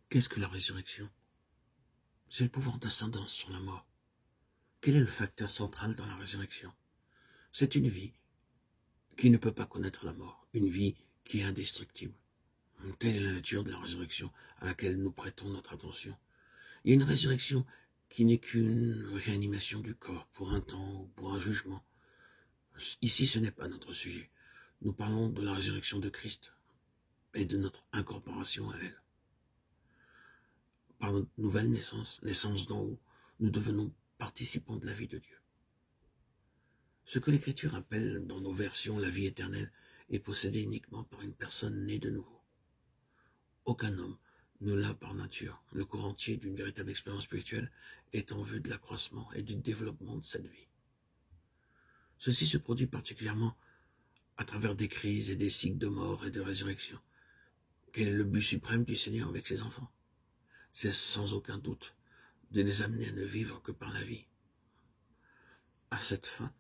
Qu'est-ce que la résurrection? C'est le pouvoir d'ascendance sur la mort. Quel est le facteur central dans la résurrection? C'est une vie qui ne peut pas connaître la mort, une vie qui est indestructible. Telle est la nature de la résurrection à laquelle nous prêtons notre attention. Il y a une résurrection qui n'est qu'une réanimation du corps pour un temps ou pour un jugement. Ici, ce n'est pas notre sujet. Nous parlons de la résurrection de Christ et de notre incorporation à elle. Par notre nouvelle naissance, naissance d'en haut, nous devenons participants de la vie de Dieu. Ce que l'Écriture appelle dans nos versions la vie éternelle est possédé uniquement par une personne née de nouveau. Aucun homme ne l'a par nature. Le cours entier d'une véritable expérience spirituelle est en vue de l'accroissement et du développement de cette vie. Ceci se produit particulièrement à travers des crises et des cycles de mort et de résurrection. Quel est le but suprême du Seigneur avec ses enfants? C'est sans aucun doute de les amener à ne vivre que par la vie. À cette fin,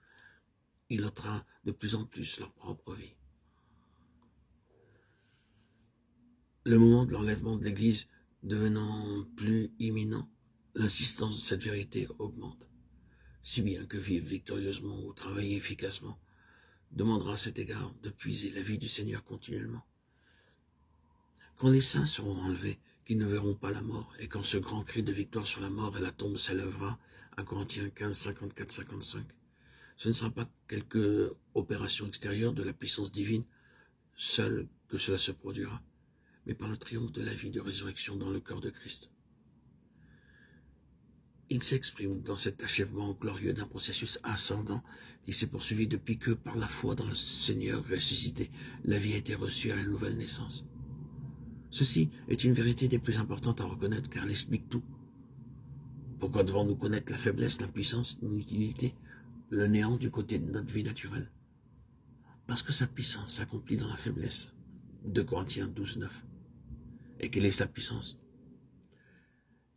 il ôtera de plus en plus leur propre vie. Le moment de l'enlèvement de l'Église devenant plus imminent, l'insistance de cette vérité augmente, si bien que vivre victorieusement ou travailler efficacement demandera à cet égard de puiser la vie du Seigneur continuellement. Quand les saints seront enlevés, qu'ils ne verront pas la mort, et quand ce grand cri de victoire sur la mort et la tombe s'élèvera, 1 Corinthiens 15, 54-55, ce ne sera pas quelque opération extérieure de la puissance divine seule que cela se produira, mais par le triomphe de la vie de résurrection dans le corps de Christ. Il s'exprime dans cet achèvement glorieux d'un processus ascendant qui s'est poursuivi depuis que, par la foi dans le Seigneur ressuscité, la vie a été reçue à la nouvelle naissance. Ceci est une vérité des plus importantes à reconnaître car elle explique tout. Pourquoi devons-nous connaître la faiblesse, l'impuissance, l'inutilité, le néant du côté de notre vie naturelle? Parce que sa puissance s'accomplit dans la faiblesse. 2 Corinthiens 12, 9. Et quelle est sa puissance?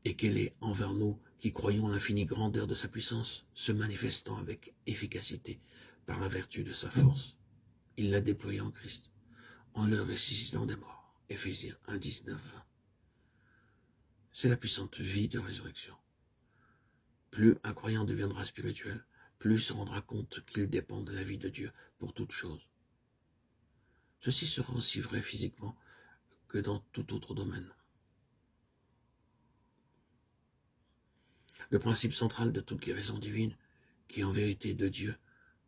Et quelle est envers nous qui croyons l'infinie grandeur de sa puissance, se manifestant avec efficacité par la vertu de sa force? Il l'a déployée en Christ, en le ressuscitant des morts. Éphésiens 1, 19. C'est la puissante vie de résurrection. Plus un croyant deviendra spirituel, plus il se rendra compte qu'il dépend de la vie de Dieu pour toute chose. Ceci sera aussi vrai physiquement que dans tout autre domaine. Le principe central de toute guérison divine, qui est en vérité de Dieu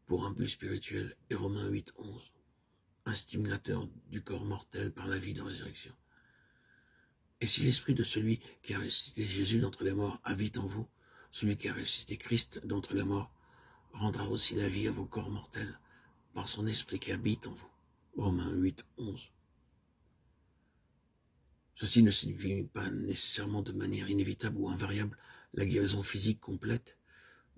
pour un but spirituel, est Romains 8, 11, un stimulateur du corps mortel par la vie de résurrection. Et si l'esprit de celui qui a ressuscité Jésus d'entre les morts habite en vous, celui qui a ressuscité Christ d'entre les morts rendra aussi la vie à vos corps mortels par son esprit qui habite en vous. Romains 8, 11. Ceci ne signifie pas nécessairement de manière inévitable ou invariable la guérison physique complète,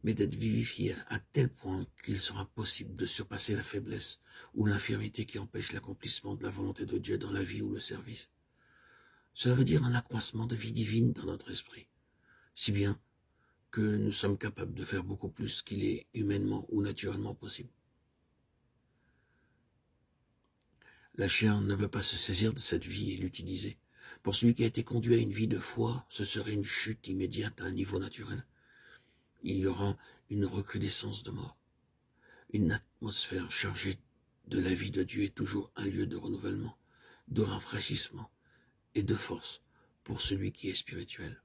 mais d'être vivifié à tel point qu'il sera possible de surpasser la faiblesse ou l'infirmité qui empêche l'accomplissement de la volonté de Dieu dans la vie ou le service. Cela veut dire un accroissement de vie divine dans notre esprit, si bien que nous sommes capables de faire beaucoup plus qu'il est humainement ou naturellement possible. La chair ne veut pas se saisir de cette vie et l'utiliser. Pour celui qui a été conduit à une vie de foi, ce serait une chute immédiate à un niveau naturel. Il y aura une recrudescence de mort. Une atmosphère chargée de la vie de Dieu est toujours un lieu de renouvellement, de rafraîchissement et de force pour celui qui est spirituel.